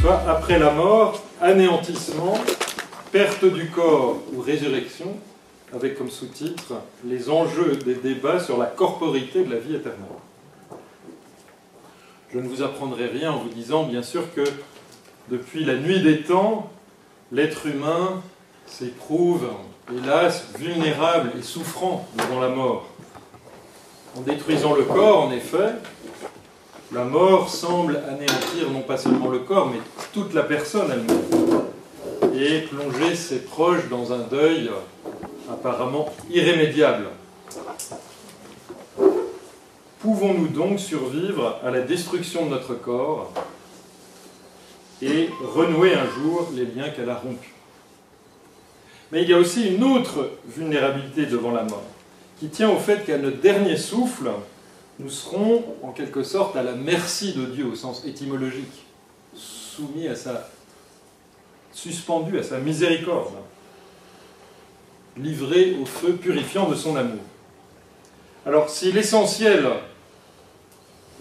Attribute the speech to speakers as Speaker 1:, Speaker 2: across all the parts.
Speaker 1: débat après la mort, anéantissement, perte du corps ou résurrection, avec comme sous-titre les enjeux des débats sur la corporité de la vie éternelle. Je ne vous apprendrai rien en vous disant, bien sûr, que depuis la nuit des temps, l'être humain s'éprouve, hélas, vulnérable et souffrant devant la mort. En détruisant le corps, en effet, la mort semble anéantir non pas seulement le corps, mais toute la personne elle-même, et plonger ses proches dans un deuil apparemment irrémédiable. Pouvons-nous donc survivre à la destruction de notre corps et renouer un jour les liens qu'elle a rompus? Mais il y a aussi une autre vulnérabilité devant la mort, qui tient au fait qu'à notre dernier souffle, nous serons en quelque sorte à la merci de Dieu au sens étymologique, suspendus à sa miséricorde, livrés au feu purifiant de son amour. Alors, si l'essentiel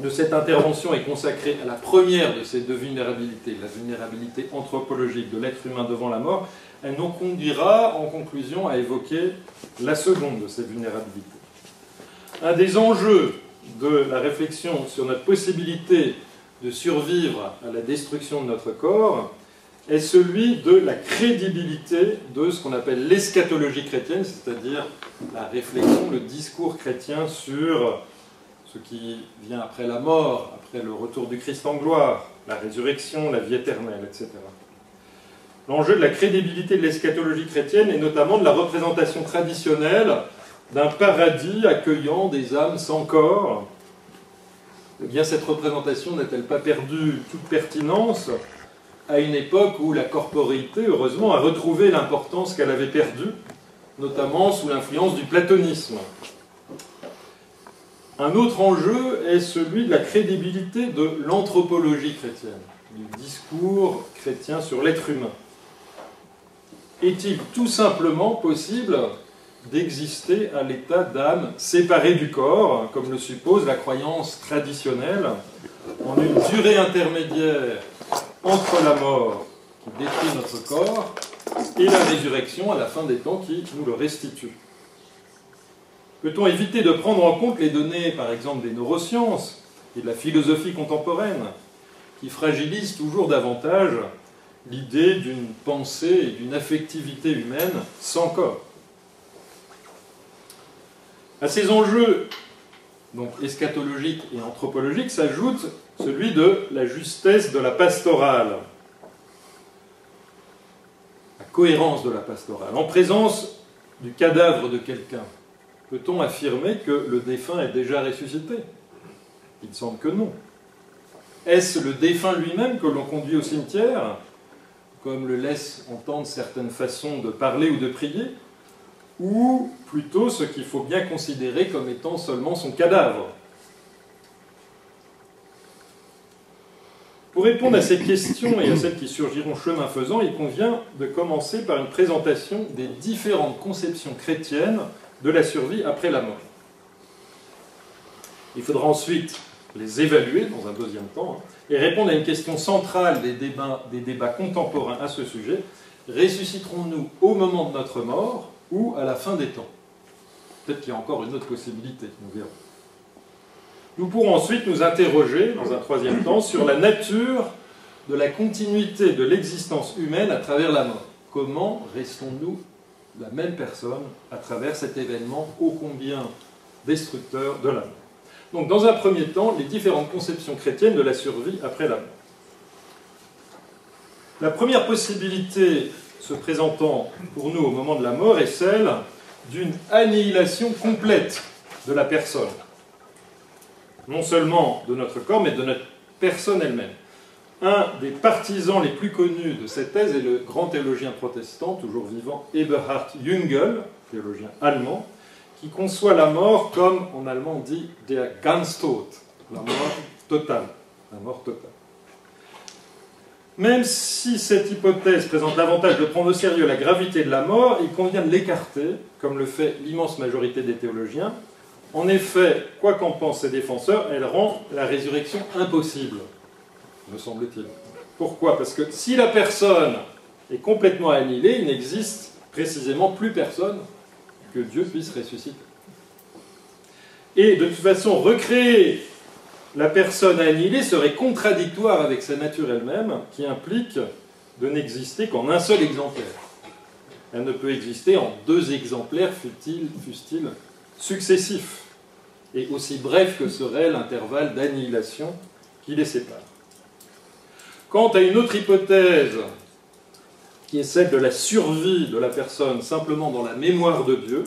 Speaker 1: de cette intervention est consacré à la première de ces deux vulnérabilités, la vulnérabilité anthropologique de l'être humain devant la mort, elle nous conduira en conclusion à évoquer la seconde de ces vulnérabilités. Un des enjeux de la réflexion sur notre possibilité de survivre à la destruction de notre corps est celui de la crédibilité de ce qu'on appelle l'eschatologie chrétienne, c'est-à-dire la réflexion, le discours chrétien sur ce qui vient après la mort, après le retour du Christ en gloire, la résurrection, la vie éternelle, etc. L'enjeu de la crédibilité de l'eschatologie chrétienne est notamment de la représentation traditionnelle d'un paradis accueillant des âmes sans corps. Eh bien, cette représentation n'a-t-elle pas perdu toute pertinence à une époque où la corporéité, heureusement, a retrouvé l'importance qu'elle avait perdue, notamment sous l'influence du platonisme? Un autre enjeu est celui de la crédibilité de l'anthropologie chrétienne, du discours chrétien sur l'être humain. Est-il tout simplement possible d'exister à l'état d'âme séparée du corps, comme le suppose la croyance traditionnelle, en une durée intermédiaire entre la mort qui détruit notre corps et la résurrection à la fin des temps qui nous le restitue? Peut-on éviter de prendre en compte les données, par exemple, des neurosciences et de la philosophie contemporaine, qui fragilisent toujours davantage l'idée d'une pensée et d'une affectivité humaine sans corps? À ces enjeux donc eschatologiques et anthropologiques s'ajoute celui de la justesse de la pastorale, la cohérence de la pastorale. En présence du cadavre de quelqu'un, peut-on affirmer que le défunt est déjà ressuscité? Il semble que non. Est-ce le défunt lui-même que l'on conduit au cimetière, comme le laissent entendre certaines façons de parler ou de prier, ou plutôt ce qu'il faut bien considérer comme étant seulement son cadavre? Pour répondre à ces questions et à celles qui surgiront chemin faisant, il convient de commencer par une présentation des différentes conceptions chrétiennes de la survie après la mort. Il faudra ensuite les évaluer dans un deuxième temps et répondre à une question centrale des débats contemporains à ce sujet. Ressusciterons-nous au moment de notre mort ou à la fin des temps? Peut-être qu'il y a encore une autre possibilité, nous verrons. Nous pourrons ensuite nous interroger, dans un troisième temps, sur la nature de la continuité de l'existence humaine à travers la mort. Comment restons-nous la même personne à travers cet événement ô combien destructeur de la mort? Donc, dans un premier temps, les différentes conceptions chrétiennes de la survie après la mort. La première possibilité se présentant pour nous au moment de la mort est celle d'une annihilation complète de la personne. Non seulement de notre corps, mais de notre personne elle-même. Un des partisans les plus connus de cette thèse est le grand théologien protestant, toujours vivant, Eberhard Jüngel, théologien allemand, qui conçoit la mort comme, en allemand, on dit « der Ganztod », la mort totale. La mort totale. Même si cette hypothèse présente l'avantage de prendre au sérieux la gravité de la mort, il convient de l'écarter, comme le fait l'immense majorité des théologiens. En effet, quoi qu'en pensent ses défenseurs, elle rend la résurrection impossible, me semble-t-il. Pourquoi? Parce que si la personne est complètement annihilée, il n'existe précisément plus personne que Dieu puisse ressusciter. Et de toute façon, recréer la personne annihilée serait contradictoire avec sa nature elle-même, qui implique de n'exister qu'en un seul exemplaire. Elle ne peut exister en deux exemplaires, fussent-ils successifs, et aussi bref que serait l'intervalle d'annihilation qui les sépare. Quant à une autre hypothèse, qui est celle de la survie de la personne simplement dans la mémoire de Dieu,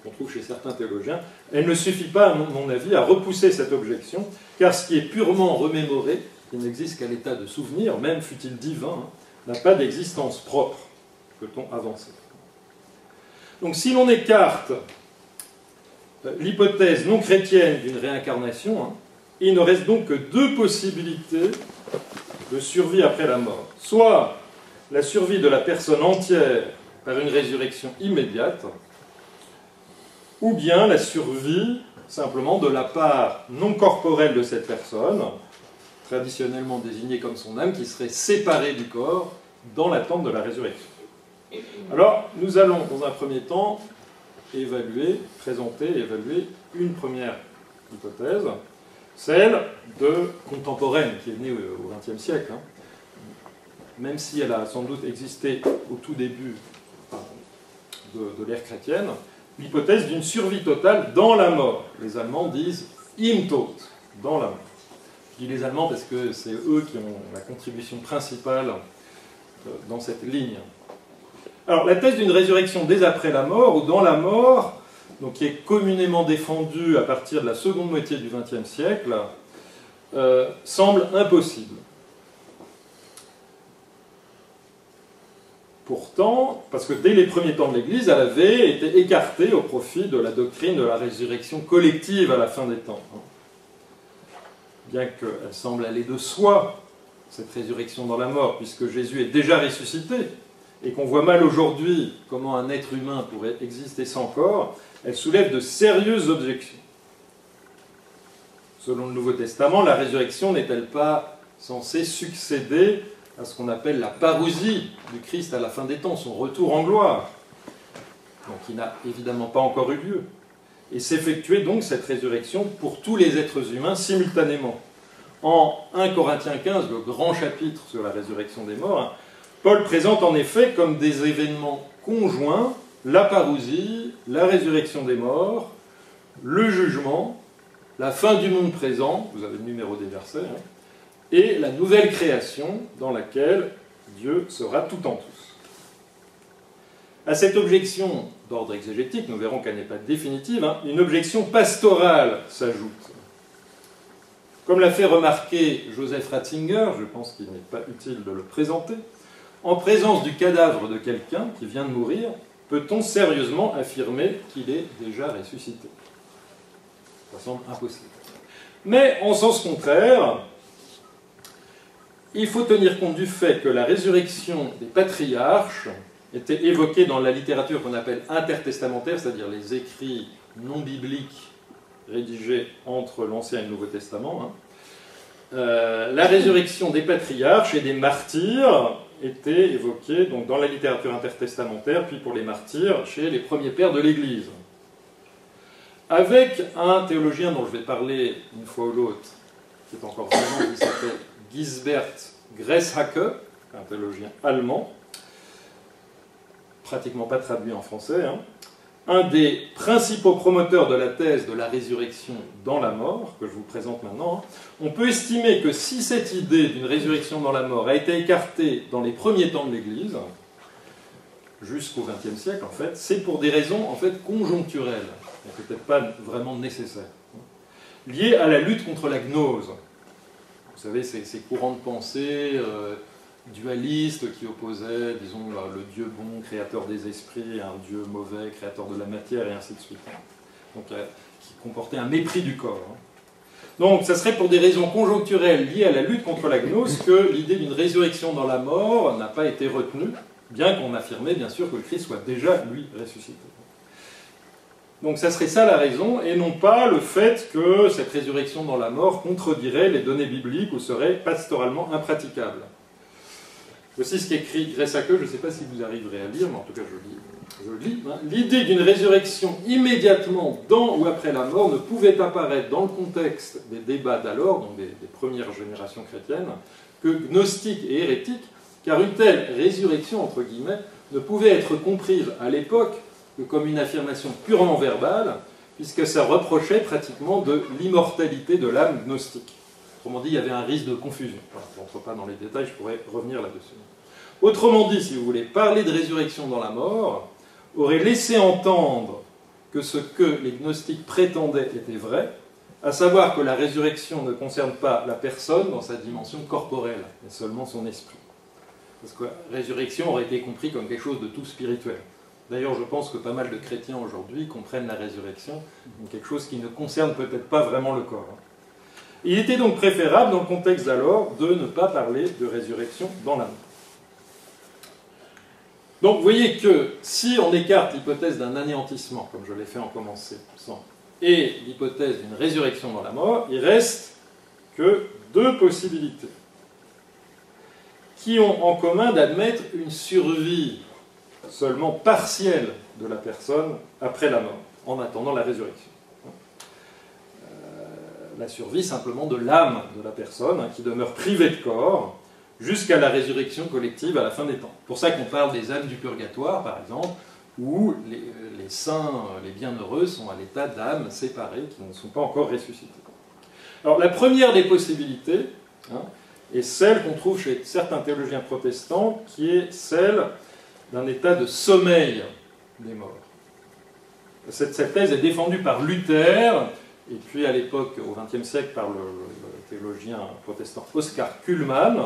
Speaker 1: qu'on trouve chez certains théologiens, elle ne suffit pas, à mon avis, à repousser cette objection, car ce qui est purement remémoré, qui n'existe qu'à l'état de souvenir, même fût-il divin, n'a pas d'existence propre, peut-on avancer. Donc si l'on écarte l'hypothèse non chrétienne d'une réincarnation, il ne reste donc que deux possibilités de survie après la mort. Soit la survie de la personne entière par une résurrection immédiate, ou bien la survie simplement de la part non corporelle de cette personne, traditionnellement désignée comme son âme, qui serait séparée du corps dans l'attente de la résurrection. Alors, nous allons dans un premier temps présenter et évaluer une première hypothèse, celle de contemporaine, qui est née au XXe siècle, même si elle a sans doute existé au tout début de l'ère chrétienne, l'hypothèse d'une survie totale dans la mort. Les Allemands disent « im Tod », dans la mort. Je dis les Allemands parce que c'est eux qui ont la contribution principale dans cette ligne. Alors, la thèse d'une résurrection dès après la mort, ou dans la mort, donc qui est communément défendue à partir de la seconde moitié du XXe siècle, semble impossible. Pourtant, parce que dès les premiers temps de l'Église, elle avait été écartée au profit de la doctrine de la résurrection collective à la fin des temps. Bien qu'elle semble aller de soi, cette résurrection dans la mort, puisque Jésus est déjà ressuscité, et qu'on voit mal aujourd'hui comment un être humain pourrait exister sans corps, elle soulève de sérieuses objections. Selon le Nouveau Testament, la résurrection n'est-elle pas censée succéder à ce qu'on appelle la parousie du Christ à la fin des temps, son retour en gloire, donc qui n'a évidemment pas encore eu lieu, et s'effectuer donc cette résurrection pour tous les êtres humains simultanément. En 1 Corinthiens 15, le grand chapitre sur la résurrection des morts, Paul présente en effet comme des événements conjoints la parousie, la résurrection des morts, le jugement, la fin du monde présent, vous avez le numéro des versets, et la nouvelle création dans laquelle Dieu sera tout en tous. À cette objection d'ordre exégétique, nous verrons qu'elle n'est pas définitive, une objection pastorale s'ajoute. Comme l'a fait remarquer Joseph Ratzinger, je pense qu'il n'est pas utile de le présenter, en présence du cadavre de quelqu'un qui vient de mourir, peut-on sérieusement affirmer qu'il est déjà ressuscité? Ça semble impossible. Mais en sens contraire, il faut tenir compte du fait que la résurrection des patriarches était évoquée dans la littérature qu'on appelle intertestamentaire, c'est-à-dire les écrits non bibliques rédigés entre l'Ancien et le Nouveau Testament. La résurrection des patriarches et des martyrs était évoquée donc, dans la littérature intertestamentaire, puis pour les martyrs, chez les premiers pères de l'Église. Avec un théologien dont je vais parler une fois ou l'autre, qui est encore vivant, qui s'appelle Gisbert Greshake, un théologien allemand, pratiquement pas traduit en français, un des principaux promoteurs de la thèse de la résurrection dans la mort, que je vous présente maintenant, on peut estimer que si cette idée d'une résurrection dans la mort a été écartée dans les premiers temps de l'Église, jusqu'au XXe siècle en fait, c'est pour des raisons en fait conjoncturelles, et peut-être pas vraiment nécessaires, liées à la lutte contre la gnose. Vous savez, ces courants de pensée dualistes qui opposaient, disons, le Dieu bon, créateur des esprits, et un Dieu mauvais, créateur de la matière, et ainsi de suite. Donc, qui comportait un mépris du corps. Donc, ça serait pour des raisons conjoncturelles liées à la lutte contre la gnose que l'idée d'une résurrection dans la mort n'a pas été retenue, bien qu'on affirmait, bien sûr, que le Christ soit déjà, lui, ressuscité. Donc ça serait ça la raison, et non pas le fait que cette résurrection dans la mort contredirait les données bibliques ou serait pastoralement impraticable. Voici ce qu'écrit Gressaqueux, je ne sais pas si vous arriverez à lire, mais en tout cas je lis. L'idée d'une résurrection immédiatement dans ou après la mort ne pouvait apparaître dans le contexte des débats d'alors, donc des premières générations chrétiennes, que gnostiques et hérétiques, car une telle résurrection, entre guillemets, ne pouvait être comprise à l'époque que comme une affirmation purement verbale, puisque ça reprochait pratiquement de l'immortalité de l'âme gnostique. Autrement dit, il y avait un risque de confusion. Voilà, je n'entre pas dans les détails, je pourrais revenir là-dessus. Autrement dit, si vous voulez, parler de résurrection dans la mort aurait laissé entendre que ce que les gnostiques prétendaient était vrai, à savoir que la résurrection ne concerne pas la personne dans sa dimension corporelle, mais seulement son esprit. Parce que la résurrection aurait été compris comme quelque chose de tout spirituel. D'ailleurs, je pense que pas mal de chrétiens aujourd'hui comprennent la résurrection comme quelque chose qui ne concerne peut-être pas vraiment le corps. Il était donc préférable, dans le contexte d'alors, de ne pas parler de résurrection dans la mort. Donc, vous voyez que si on écarte l'hypothèse d'un anéantissement, comme je l'ai fait en commençant, et l'hypothèse d'une résurrection dans la mort, il reste que deux possibilités qui ont en commun d'admettre une survie seulement partielle de la personne après la mort, en attendant la résurrection. La survie simplement de l'âme de la personne, qui demeure privée de corps, jusqu'à la résurrection collective à la fin des temps. C'est pour ça qu'on parle des âmes du purgatoire, par exemple, où les saints, les bienheureux, sont à l'état d'âmes séparées, qui ne sont pas encore ressuscitées. Alors la première des possibilités est celle qu'on trouve chez certains théologiens protestants, qui est celle d'un état de sommeil des morts. Cette thèse est défendue par Luther, et puis à l'époque, au XXe siècle, par le théologien protestant Oscar Cullmann.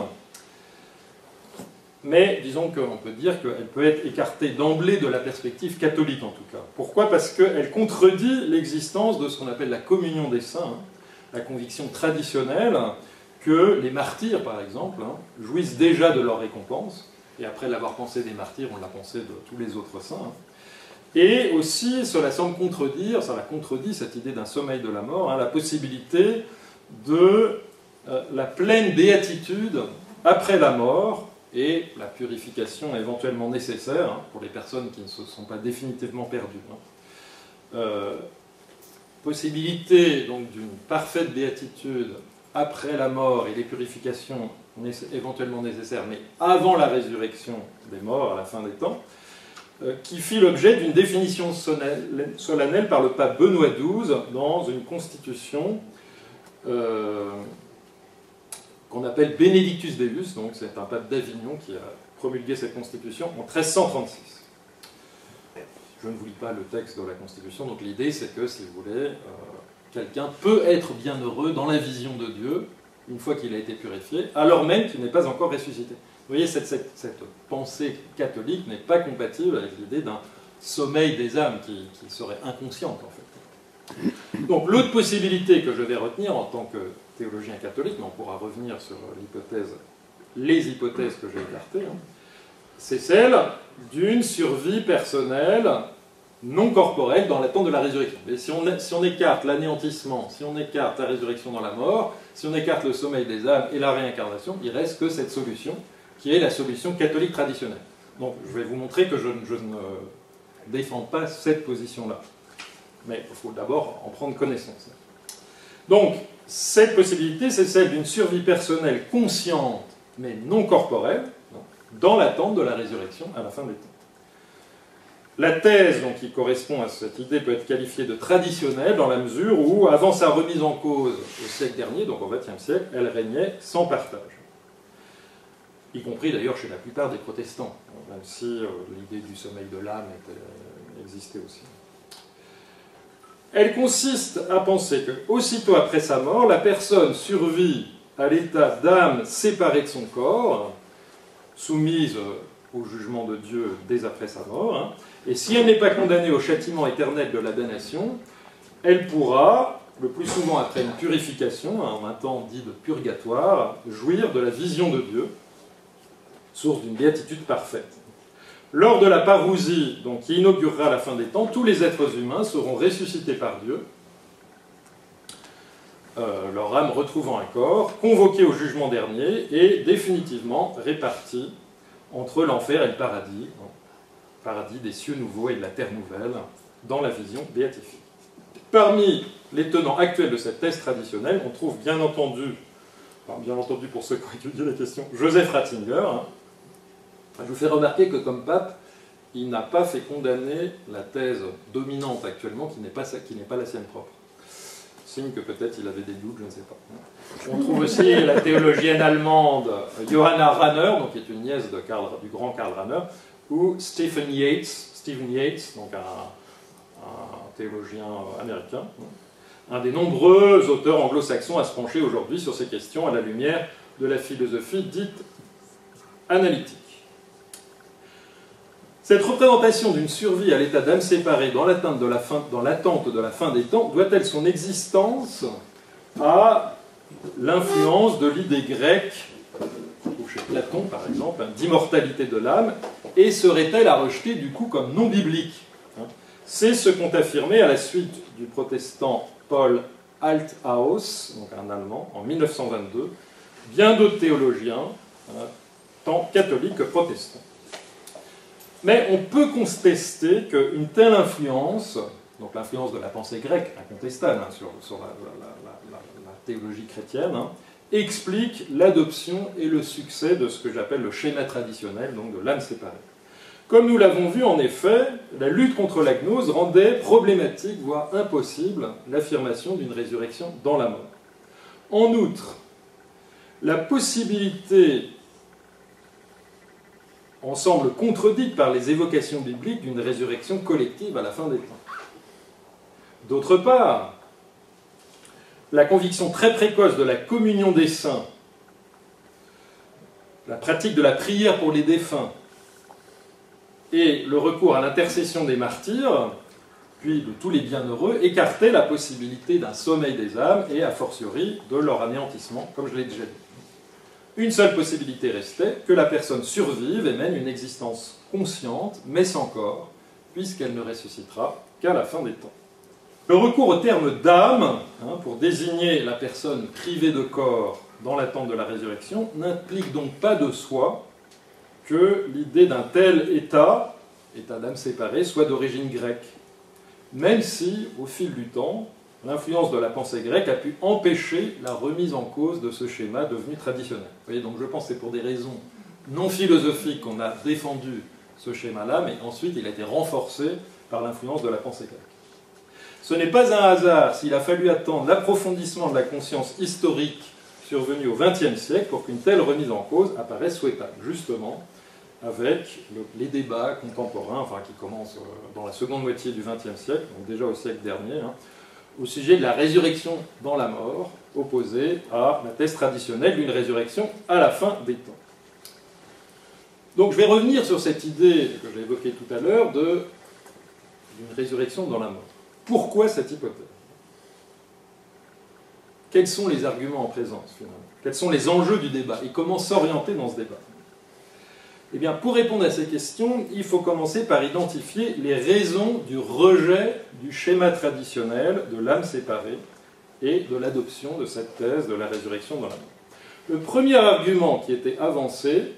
Speaker 1: Mais disons qu'on peut dire qu'elle peut être écartée d'emblée de la perspective catholique en tout cas. Pourquoi? Parce qu'elle contredit l'existence de ce qu'on appelle la communion des saints, la conviction traditionnelle que les martyrs, par exemple, jouissent déjà de leur récompense, et après l'avoir pensé des martyrs, on l'a pensé de tous les autres saints. Et aussi, cela semble contredire, ça contredit cette idée d'un sommeil de la mort, la possibilité de la pleine béatitude après la mort, et la purification éventuellement nécessaire pour les personnes qui ne se sont pas définitivement perdues. Possibilité donc d'une parfaite béatitude après la mort et les purifications éventuellement nécessaires, mais avant la résurrection des morts à la fin des temps, qui fit l'objet d'une définition solennelle par le pape Benoît XII dans une constitution qu'on appelle Benedictus Deus, donc c'est un pape d'Avignon qui a promulgué cette constitution en 1336. Je ne vous lis pas le texte de la constitution, donc l'idée c'est que, si vous voulez, quelqu'un peut être bienheureux dans la vision de Dieu, une fois qu'il a été purifié, alors même qu'il n'est pas encore ressuscité. Vous voyez, cette pensée catholique n'est pas compatible avec l'idée d'un sommeil des âmes qui serait inconsciente, en fait. Donc l'autre possibilité que je vais retenir en tant que théologien catholique, mais on pourra revenir sur les hypothèses que j'ai écartées, c'est celle d'une survie personnelle non corporelle dans l'attente de la résurrection. Mais si on écarte l'anéantissement, si on écarte la résurrection dans la mort, si on écarte le sommeil des âmes et la réincarnation, il reste que cette solution, qui est la solution catholique traditionnelle. Donc je vais vous montrer que je ne défends pas cette position-là. Mais il faut d'abord en prendre connaissance. Donc, cette possibilité, c'est celle d'une survie personnelle consciente, mais non corporelle, dans l'attente de la résurrection à la fin des temps. La thèse donc, qui correspond à cette idée peut être qualifiée de traditionnelle dans la mesure où, avant sa remise en cause au siècle dernier, donc au XXe siècle, elle régnait sans partage. Y compris d'ailleurs chez la plupart des protestants, même si l'idée du sommeil de l'âme existait aussi. Elle consiste à penser que, aussitôt après sa mort, la personne survit à l'état d'âme séparée de son corps, soumise au jugement de Dieu dès après sa mort, et si elle n'est pas condamnée au châtiment éternel de la damnation, elle pourra, le plus souvent après une purification, un temps dit de purgatoire, jouir de la vision de Dieu, source d'une béatitude parfaite. Lors de la parousie, donc, qui inaugurera la fin des temps, tous les êtres humains seront ressuscités par Dieu, leur âme retrouvant un corps, convoqués au jugement dernier et définitivement répartis entre l'enfer et le paradis, paradis des cieux nouveaux et de la terre nouvelle, dans la vision béatifique. Parmi les tenants actuels de cette thèse traditionnelle, on trouve bien entendu pour ceux qui ont étudié la question, Joseph Ratzinger. Je vous fais remarquer que comme pape, il n'a pas fait condamner la thèse dominante actuellement, qui n'est pas la sienne propre. Signe que peut-être il avait des doutes, je ne sais pas. On trouve aussi la théologienne allemande Johanna Rahner, donc qui est une nièce du grand Karl Rahner, ou Stephen Yates, donc un théologien américain, un des nombreux auteurs anglo-saxons à se pencher aujourd'hui sur ces questions à la lumière de la philosophie dite analytique. Cette représentation d'une survie à l'état d'âme séparée dans l'attente de la fin des temps doit-elle son existence à l'influence de l'idée grecque, chez Platon par exemple, d'immortalité de l'âme, et serait-elle à rejeter du coup comme non biblique? C'est ce qu'ont affirmé à la suite du protestant Paul Althaus, donc un Allemand, en 1922, bien d'autres théologiens, tant catholiques que protestants. Mais on peut contester qu'une telle influence, donc l'influence de la pensée grecque, incontestable sur la théologie chrétienne, explique l'adoption et le succès de ce que j'appelle le schéma traditionnel, donc de l'âme séparée. Comme nous l'avons vu, en effet, la lutte contre la gnose rendait problématique, voire impossible, l'affirmation d'une résurrection dans la mort. En outre, la possibilité en semble contredite par les évocations bibliques d'une résurrection collective à la fin des temps. D'autre part, la conviction très précoce de la communion des saints, la pratique de la prière pour les défunts et le recours à l'intercession des martyrs, puis de tous les bienheureux, écartaient la possibilité d'un sommeil des âmes et, a fortiori, de leur anéantissement, comme je l'ai déjà dit. Une seule possibilité restait, que la personne survive et mène une existence consciente, mais sans corps, puisqu'elle ne ressuscitera qu'à la fin des temps. Le recours au terme d'âme, pour désigner la personne privée de corps dans l'attente de la résurrection, n'implique donc pas de soi que l'idée d'un tel état d'âme séparée, soit d'origine grecque, même si, au fil du temps, l'influence de la pensée grecque a pu empêcher la remise en cause de ce schéma devenu traditionnel. Vous voyez, donc je pense que c'est pour des raisons non philosophiques qu'on a défendu ce schéma-là, mais ensuite il a été renforcé par l'influence de la pensée grecque. Ce n'est pas un hasard s'il a fallu attendre l'approfondissement de la conscience historique survenue au XXe siècle pour qu'une telle remise en cause apparaisse souhaitable, justement avec les débats contemporains, qui commencent dans la seconde moitié du XXe siècle, donc déjà au siècle dernier, au sujet de la résurrection dans la mort, opposée à la thèse traditionnelle d'une résurrection à la fin des temps. Donc je vais revenir sur cette idée que j'ai évoquée tout à l'heure d'une résurrection dans la mort. Pourquoi cette hypothèse? Quels sont les arguments en présence, finalement? Quels sont les enjeux du débat? Et comment s'orienter dans ce débat? Eh bien, pour répondre à ces questions, il faut commencer par identifier les raisons du rejet du schéma traditionnel de l'âme séparée et de l'adoption de cette thèse de la résurrection dans la mort. Le premier argument qui était avancé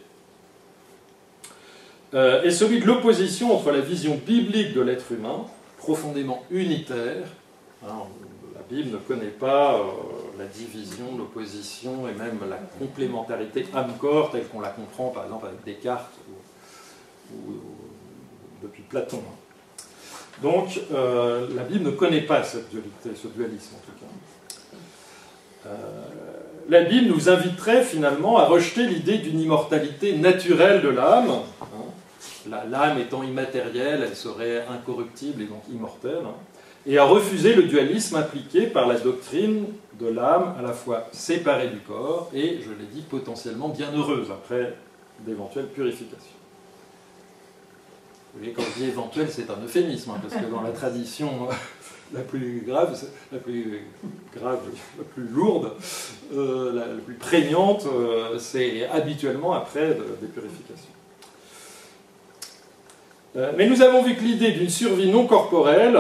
Speaker 1: est celui de l'opposition entre la vision biblique de l'être humain, profondément unitaire. La Bible ne connaît pas la division, l'opposition et même la complémentarité âme-corps telle qu'on la comprend par exemple avec Descartes ou depuis Platon. Donc la Bible ne connaît pas cette dualité, ce dualisme en tout cas. La Bible nous inviterait finalement à rejeter l'idée d'une immortalité naturelle de l'âme. L'âme étant immatérielle, elle serait incorruptible et donc immortelle. Et à refuser le dualisme impliqué par la doctrine de l'âme à la fois séparée du corps et, je l'ai dit, potentiellement bienheureuse après d'éventuelles purifications. Vous voyez, quand je dis éventuel, c'est un euphémisme, parce que dans la tradition la plus grave, la plus lourde, la plus prégnante, c'est habituellement après des purifications. Mais nous avons vu que l'idée d'une survie non corporelle,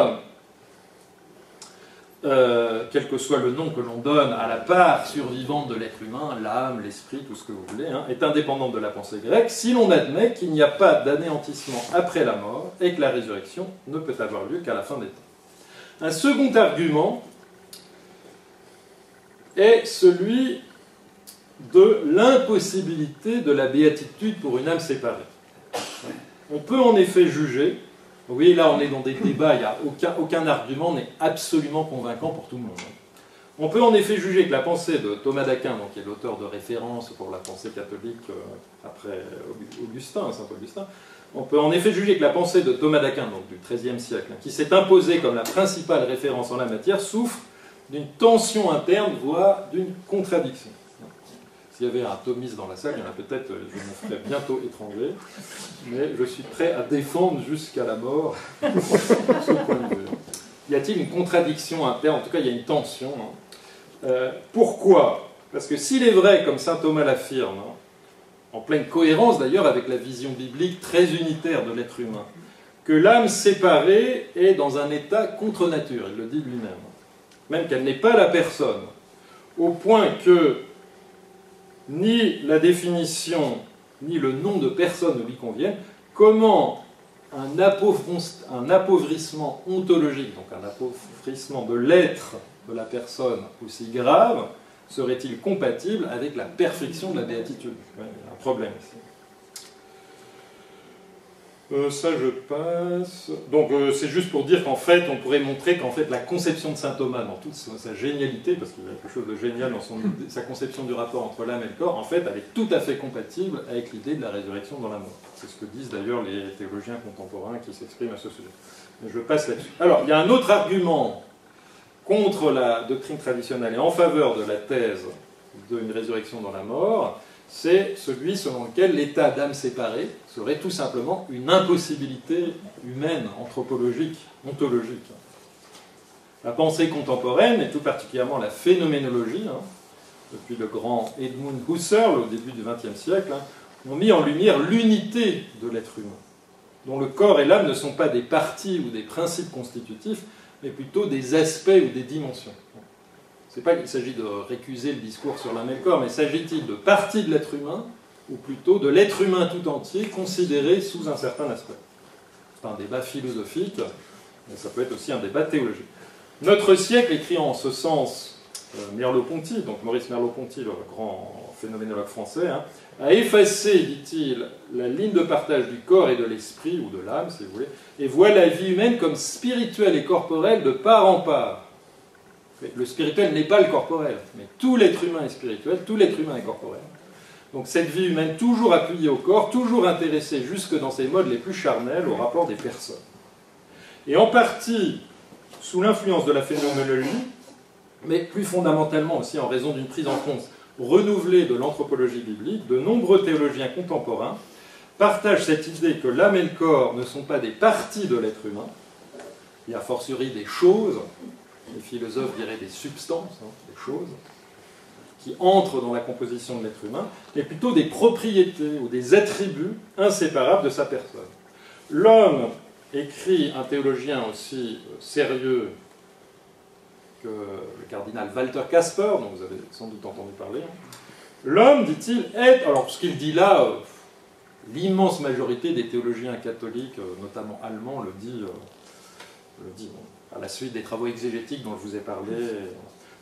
Speaker 1: quel que soit le nom que l'on donne à la part survivante de l'être humain, l'âme, l'esprit, tout ce que vous voulez, hein, est indépendante de la pensée grecque, si l'on admet qu'il n'y a pas d'anéantissement après la mort et que la résurrection ne peut avoir lieu qu'à la fin des temps. Un second argument est celui de l'impossibilité de la béatitude pour une âme séparée. On peut en effet juger, vous voyez là on est dans des débats, il n'y a aucun argument n'est absolument convaincant pour tout le monde. On peut en effet juger que la pensée de Thomas d'Aquin, donc, qui est l'auteur de référence pour la pensée catholique après Augustin, Saint Augustin, on peut en effet juger que la pensée de Thomas d'Aquin, donc du XIIIe siècle, qui s'est imposée comme la principale référence en la matière, souffre d'une tension interne, voire d'une contradiction. S'il y avait un thomiste dans la salle, il y en a peut-être, je me ferais bientôt étrangler, mais je suis prêt à défendre jusqu'à la mort ce point de vue. Y a-t-il une contradiction interne? En tout cas, il y a une tension. Pourquoi? Parce que s'il est vrai, comme saint Thomas l'affirme, en pleine cohérence d'ailleurs avec la vision biblique très unitaire de l'être humain, que l'âme séparée est dans un état contre nature, il le dit lui-même, même qu'elle n'est pas la personne, au point que ni la définition, ni le nom de personne ne lui conviennent, comment un appauvrissement ontologique, donc un appauvrissement de l'être de la personne aussi grave, serait-il compatible avec la perfection de la béatitude? Il y a un problème ici. Ça, je passe. Donc, c'est juste pour dire qu'en fait, on pourrait montrer qu'en fait, la conception de saint Thomas, dans toute sa génialité, parce qu'il y a quelque chose de génial dans sa conception du rapport entre l'âme et le corps, en fait, elle est tout à fait compatible avec l'idée de la résurrection dans la mort. C'est ce que disent d'ailleurs les théologiens contemporains qui s'expriment à ce sujet. Mais je passe là-dessus. Alors, il y a un autre argument contre la doctrine traditionnelle et en faveur de la thèse d'une résurrection dans la mort, c'est celui selon lequel l'état d'âme séparée serait tout simplement une impossibilité humaine, anthropologique, ontologique. La pensée contemporaine, et tout particulièrement la phénoménologie, depuis le grand Edmund Husserl au début du XXe siècle, ont mis en lumière l'unité de l'être humain, dont le corps et l'âme ne sont pas des parties ou des principes constitutifs, mais plutôt des aspects ou des dimensions. C'est pas qu'il s'agit de récuser le discours sur l'âme et le corps, mais s'agit-il de partie de l'être humain, ou plutôt de l'être humain tout entier, considéré sous un certain aspect? C'est un débat philosophique, mais ça peut être aussi un débat théologique. Notre siècle écrit en ce sens, Merleau-Ponty, donc Maurice Merleau-Ponty, le grand phénoménologue français, a effacé, dit-il, la ligne de partage du corps et de l'esprit, ou de l'âme, si vous voulez, et voit la vie humaine comme spirituelle et corporelle de part en part. Le spirituel n'est pas le corporel, mais tout l'être humain est spirituel, tout l'être humain est corporel. Donc cette vie humaine toujours appuyée au corps, toujours intéressée jusque dans ses modes les plus charnels au rapport des personnes. Et en partie sous l'influence de la phénoménologie, mais plus fondamentalement aussi en raison d'une prise en compte renouvelée de l'anthropologie biblique, de nombreux théologiens contemporains partagent cette idée que l'âme et le corps ne sont pas des parties de l'être humain, et a fortiori des choses, les philosophes diraient des substances, des choses, qui entrent dans la composition de l'être humain, mais plutôt des propriétés ou des attributs inséparables de sa personne. L'homme, écrit un théologien aussi sérieux que le cardinal Walter Kasper, dont vous avez sans doute entendu parler, l'homme, dit-il, est... Alors, ce qu'il dit là, l'immense majorité des théologiens catholiques, notamment allemands, le dit à la suite des travaux exégétiques dont je vous ai parlé.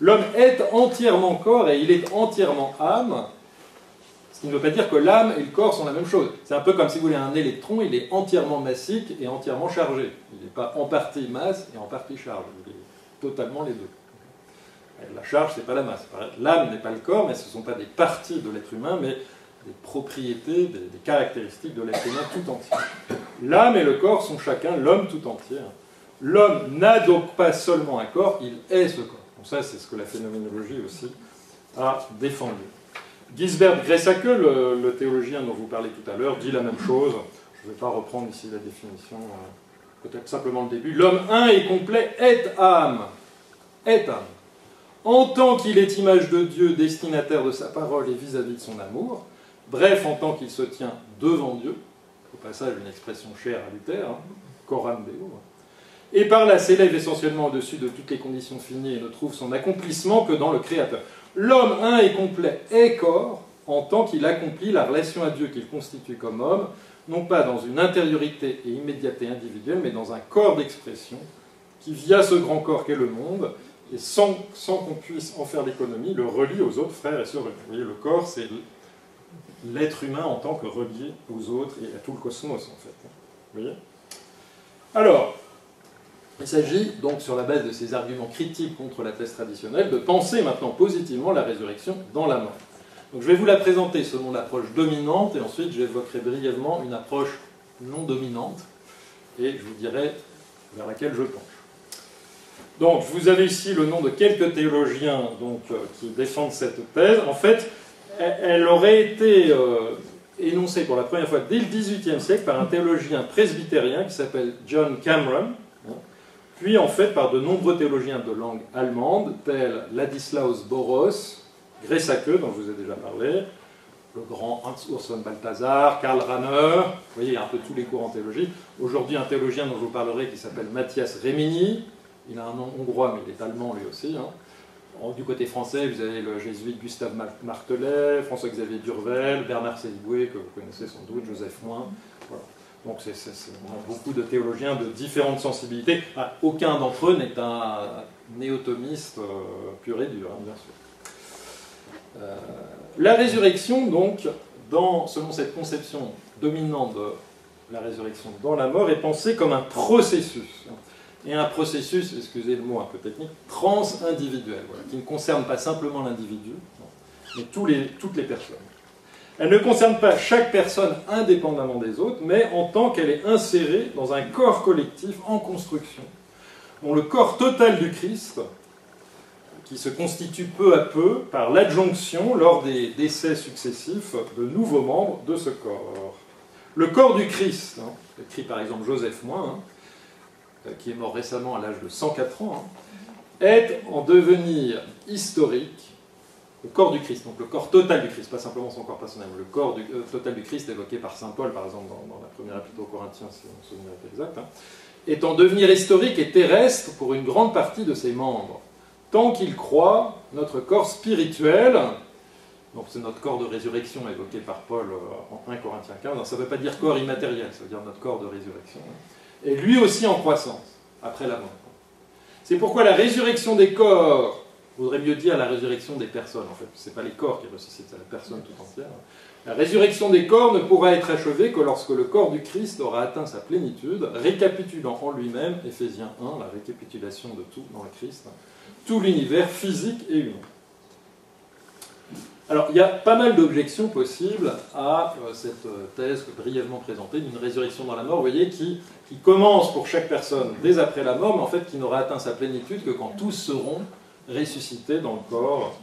Speaker 1: L'homme est entièrement corps et il est entièrement âme, ce qui ne veut pas dire que l'âme et le corps sont la même chose. C'est un peu comme si vous voulez un électron, il est entièrement massique et entièrement chargé. Il n'est pas en partie masse et en partie charge. Il est totalement les deux. La charge, ce n'est pas la masse. L'âme n'est pas le corps, mais ce ne sont pas des parties de l'être humain, mais des propriétés, des caractéristiques de l'être humain tout entier. L'âme et le corps sont chacun l'homme tout entier. L'homme n'a donc pas seulement un corps, il est ce corps. Donc ça, c'est ce que la phénoménologie aussi a défendu. Gisbert Gressake, le théologien dont vous parlez tout à l'heure, dit la même chose. Je ne vais pas reprendre ici la définition, peut-être simplement le début. L'homme un et complet est âme. Est âme. En tant qu'il est image de Dieu, destinataire de sa parole et vis-à-vis de son amour, bref, en tant qu'il se tient devant Dieu, au passage une expression chère à Luther, hein, coram Deo, et par là s'élève essentiellement au-dessus de toutes les conditions finies et ne trouve son accomplissement que dans le Créateur. L'homme un et complet est corps en tant qu'il accomplit la relation à Dieu qu'il constitue comme homme, non pas dans une intériorité et immédiateté individuelle, mais dans un corps d'expression qui, via ce grand corps qu'est le monde, et sans qu'on puisse en faire l'économie, le relie aux autres frères et sœurs. Vous voyez, le corps, c'est l'être humain en tant que relié aux autres et à tout le cosmos, en fait. Vous voyez ? Alors, il s'agit donc, sur la base de ces arguments critiques contre la thèse traditionnelle, de penser maintenant positivement la résurrection dans la mort. Donc je vais vous la présenter selon l'approche dominante, et ensuite j'évoquerai brièvement une approche non dominante, et je vous dirai vers laquelle je penche. Donc, vous avez ici le nom de quelques théologiens donc, qui défendent cette thèse. En fait, elle aurait été énoncée pour la première fois dès le XVIIIe siècle par un théologien presbytérien qui s'appelle John Cameron, puis en fait par de nombreux théologiens de langue allemande, tels Ladislaus Boros, Gressake, dont je vous ai déjà parlé, le grand Hans Urs von Balthasar, Karl Rahner, vous voyez, il y a un peu tous les courants théologiques. Aujourd'hui, un théologien dont je vous parlerai qui s'appelle Matthias Remini, il a un nom hongrois, mais il est allemand lui aussi. Hein. Du côté français, vous avez le jésuite Gustave Martelet, François-Xavier Durvel, Bernard Séliboué, que vous connaissez sans doute, Joseph Moin. Voilà. Donc on a beaucoup de théologiens de différentes sensibilités. Ah, aucun d'entre eux n'est un néothomiste pur et dur, hein, bien sûr. La résurrection, donc, selon cette conception dominante de la résurrection dans la mort, est pensée comme un processus. Et un processus, excusez le mot un peu technique, trans-individuel, voilà, qui ne concerne pas simplement l'individu, mais toutes les personnes. Elle ne concerne pas chaque personne indépendamment des autres, mais en tant qu'elle est insérée dans un corps collectif en construction, dont le corps total du Christ, qui se constitue peu à peu par l'adjonction, lors des décès successifs, de nouveaux membres de ce corps. Le corps du Christ, hein, écrit par exemple Joseph Moin, hein, qui est mort récemment à l'âge de 104 ans, hein, est en devenir historique. Le corps du Christ, donc le corps total du Christ, pas simplement son corps personnel, le corps total du Christ évoqué par saint Paul, par exemple, dans la première épître aux Corinthiens, si mon souvenir est exact, hein, est en devenir historique et terrestre pour une grande partie de ses membres, tant qu'il croit notre corps spirituel, donc c'est notre corps de résurrection évoqué par Paul en 1 Corinthiens 15, ça ne veut pas dire corps immatériel, ça veut dire notre corps de résurrection, et lui aussi en croissance, après la mort. C'est pourquoi la résurrection des corps, il vaudrait mieux dire la résurrection des personnes, en fait. Ce n'est pas les corps qui ressuscitent, c'est la personne tout entière. La résurrection des corps ne pourra être achevée que lorsque le corps du Christ aura atteint sa plénitude, récapitulant en lui-même, Éphésiens 1, la récapitulation de tout dans le Christ, tout l'univers physique et humain. Alors, il y a pas mal d'objections possibles à cette thèse brièvement présentée d'une résurrection dans la mort, vous voyez, qui commence pour chaque personne dès après la mort, mais en fait qui n'aura atteint sa plénitude que quand tous seront ressuscité dans le corps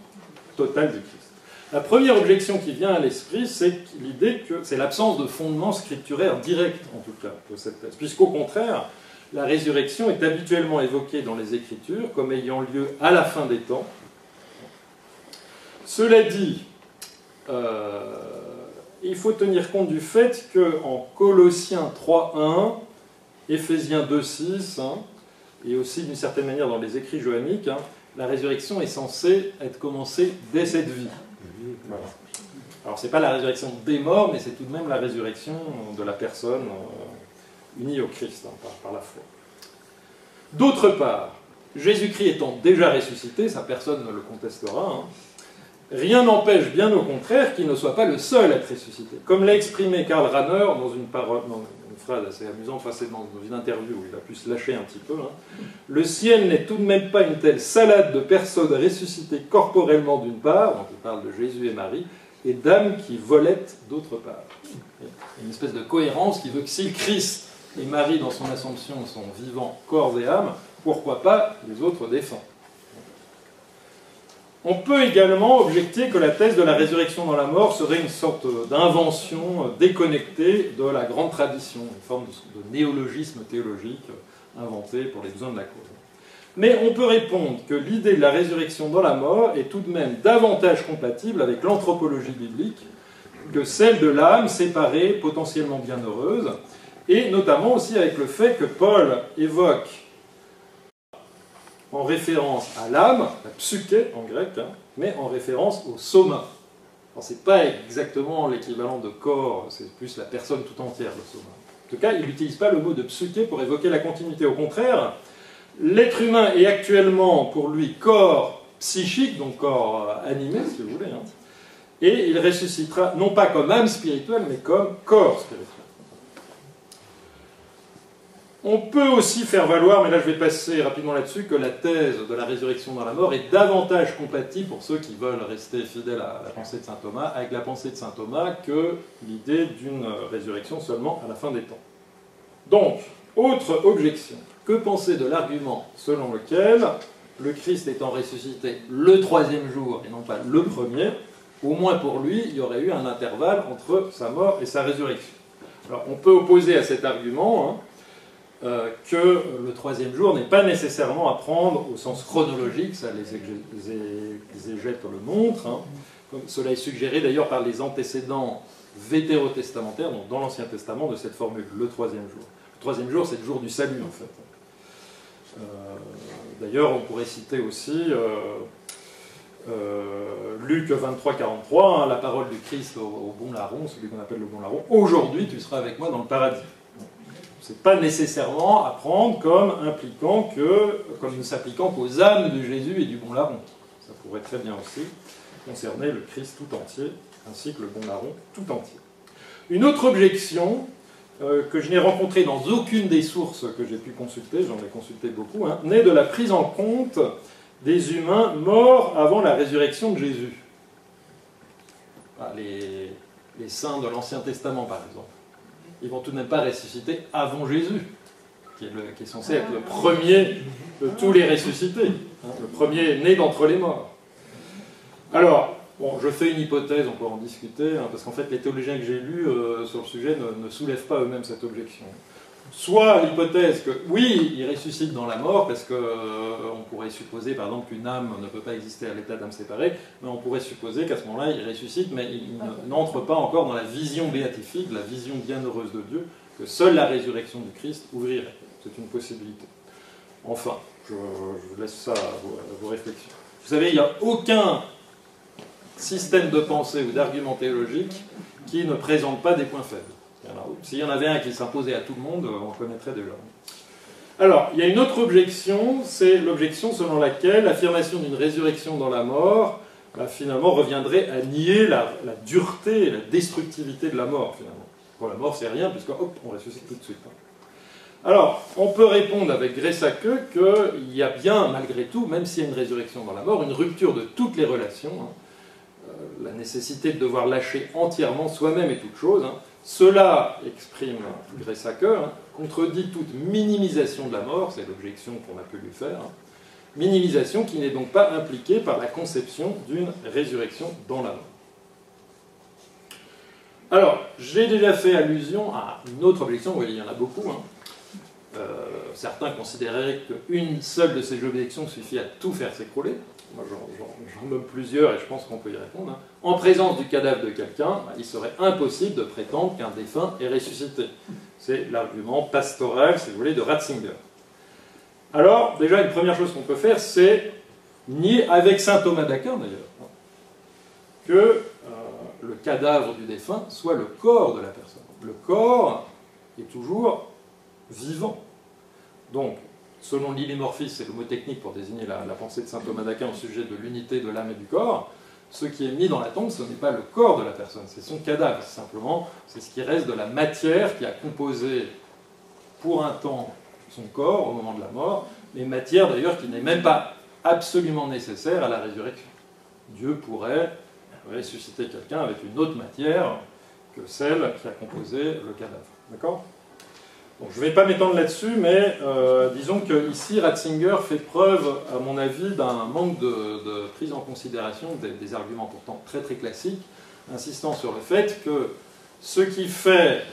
Speaker 1: total du Christ. La première objection qui vient à l'esprit, c'est l'idée que c'est l'absence de fondement scripturaire direct, en tout cas, de cette thèse. Puisqu'au contraire, la résurrection est habituellement évoquée dans les Écritures comme ayant lieu à la fin des temps. Cela dit, il faut tenir compte du fait qu'en Colossiens 3.1, Éphésiens 2.6, hein, et aussi d'une certaine manière dans les écrits johanniques, hein, la résurrection est censée être commencée dès cette vie. Voilà. Alors, ce n'est pas la résurrection des morts, mais c'est tout de même la résurrection de la personne unie au Christ, hein, par la foi. D'autre part, Jésus-Christ étant déjà ressuscité, ça personne ne le contestera, hein, rien n'empêche, bien au contraire, qu'il ne soit pas le seul à être ressuscité. Comme l'a exprimé Karl Rahner dans une phrase assez amusante, enfin c'est dans une interview où il a pu se lâcher un petit peu, hein. Le ciel n'est tout de même pas une telle salade de personnes ressuscitées corporellement d'une part, donc il parle de Jésus et Marie, et d'âmes qui volettent d'autre part. Une espèce de cohérence qui veut que si le Christ et Marie dans son assomption sont vivants corps et âme, pourquoi pas les autres défunts. On peut également objecter que la thèse de la résurrection dans la mort serait une sorte d'invention déconnectée de la grande tradition, une forme de néologisme théologique inventé pour les besoins de la cause. Mais on peut répondre que l'idée de la résurrection dans la mort est tout de même davantage compatible avec l'anthropologie biblique, que celle de l'âme séparée, potentiellement bienheureuse, et notamment aussi avec le fait que Paul évoque en référence à l'âme, la psyché en grec, hein, mais en référence au soma. Ce n'est pas exactement l'équivalent de corps, c'est plus la personne tout entière, le soma. En tout cas, il n'utilise pas le mot de psyché pour évoquer la continuité. Au contraire, l'être humain est actuellement pour lui corps psychique, donc corps animé, si vous voulez, hein, et il ressuscitera non pas comme âme spirituelle, mais comme corps spirituel. On peut aussi faire valoir, mais là je vais passer rapidement là-dessus, que la thèse de la résurrection dans la mort est davantage compatible, pour ceux qui veulent rester fidèles à la pensée de saint Thomas, avec la pensée de saint Thomas, que l'idée d'une résurrection seulement à la fin des temps. Donc, autre objection. Que penser de l'argument selon lequel le Christ étant ressuscité le troisième jour et non pas le premier, au moins pour lui, il y aurait eu un intervalle entre sa mort et sa résurrection. Alors, on peut opposer à cet argument que le troisième jour n'est pas nécessairement à prendre au sens chronologique, ça les exégètes le montrent, hein, comme cela est suggéré d'ailleurs par les antécédents vétérotestamentaires, donc dans l'Ancien Testament, de cette formule, le troisième jour. Le troisième jour, c'est le jour du salut, en fait. D'ailleurs, on pourrait citer aussi Luc 23-43, hein, la parole du Christ au bon larron, celui qu'on appelle le bon larron. Aujourd'hui, tu seras avec moi dans le paradis. Ce n'est pas nécessairement à prendre comme impliquant comme ne s'appliquant qu'aux âmes de Jésus et du bon larron. Ça pourrait très bien aussi concerner le Christ tout entier, ainsi que le bon larron tout entier. Une autre objection que je n'ai rencontrée dans aucune des sources que j'ai pu consulter, j'en ai consulté beaucoup, hein, naît de la prise en compte des humains morts avant la résurrection de Jésus. Les saints de l'Ancien Testament, par exemple. Ils ne vont tout de même pas ressusciter avant Jésus, qui est censé être le premier de tous les ressuscités, hein, le premier né d'entre les morts. Alors, bon, je fais une hypothèse, on peut en discuter, hein, parce qu'en fait, les théologiens que j'ai lus sur le sujet ne soulèvent pas eux-mêmes cette objection. Soit l'hypothèse que, oui, il ressuscite dans la mort, parce qu'on pourrait supposer, par exemple, qu'une âme ne peut pas exister à l'état d'âme séparée, mais on pourrait supposer qu'à ce moment-là, il ressuscite, mais il n'entre pas encore dans la vision béatifique, la vision bienheureuse de Dieu, que seule la résurrection du Christ ouvrirait. C'est une possibilité. Enfin, je vous laisse ça à vos réflexions. Vous savez, il n'y a aucun système de pensée ou d'argument théologique qui ne présente pas des points faibles. S'il y en avait un qui s'imposait à tout le monde, on le connaîtrait déjà. Alors, il y a une autre objection, c'est l'objection selon laquelle l'affirmation d'une résurrection dans la mort, finalement, reviendrait à nier la dureté et la destructivité de la mort, finalement. Pour la mort, c'est rien, puisque, hop, on ressuscite tout de suite. Alors, on peut répondre avec Gressake qu'il y a bien, malgré tout, même s'il y a une résurrection dans la mort, une rupture de toutes les relations, hein, la nécessité de devoir lâcher entièrement soi-même et toute chose, hein. Cela, exprime Gressake, hein, contredit toute minimisation de la mort, c'est l'objection qu'on a pu lui faire, hein, minimisation qui n'est donc pas impliquée par la conception d'une résurrection dans la mort. Alors, j'ai déjà fait allusion à une autre objection, vous voyez, il y en a beaucoup, hein. Certains considéraient qu'une seule de ces objections suffit à tout faire s'écrouler. Moi, j'en nomme plusieurs et je pense qu'on peut y répondre. Hein. En présence du cadavre de quelqu'un, il serait impossible de prétendre qu'un défunt est ressuscité. C'est l'argument pastoral, si vous voulez, de Ratzinger. Alors, déjà, une première chose qu'on peut faire, c'est nier, avec saint Thomas d'Aquin d'ailleurs, que le cadavre du défunt soit le corps de la personne. Le corps est toujours vivant. Donc, selon l'illimorphisme, c'est le mot technique pour désigner la pensée de saint Thomas d'Aquin au sujet de l'unité de l'âme et du corps, ce qui est mis dans la tombe, ce n'est pas le corps de la personne, c'est son cadavre, simplement, c'est ce qui reste de la matière qui a composé pour un temps son corps au moment de la mort, mais matière d'ailleurs qui n'est même pas absolument nécessaire à la résurrection. Dieu pourrait ressusciter quelqu'un avec une autre matière que celle qui a composé le cadavre. D'accord ? Bon, je ne vais pas m'étendre là-dessus, mais disons qu'ici, Ratzinger fait preuve, à mon avis, d'un manque de prise en considération des arguments pourtant très très classiques, insistant sur le fait que ce qui fait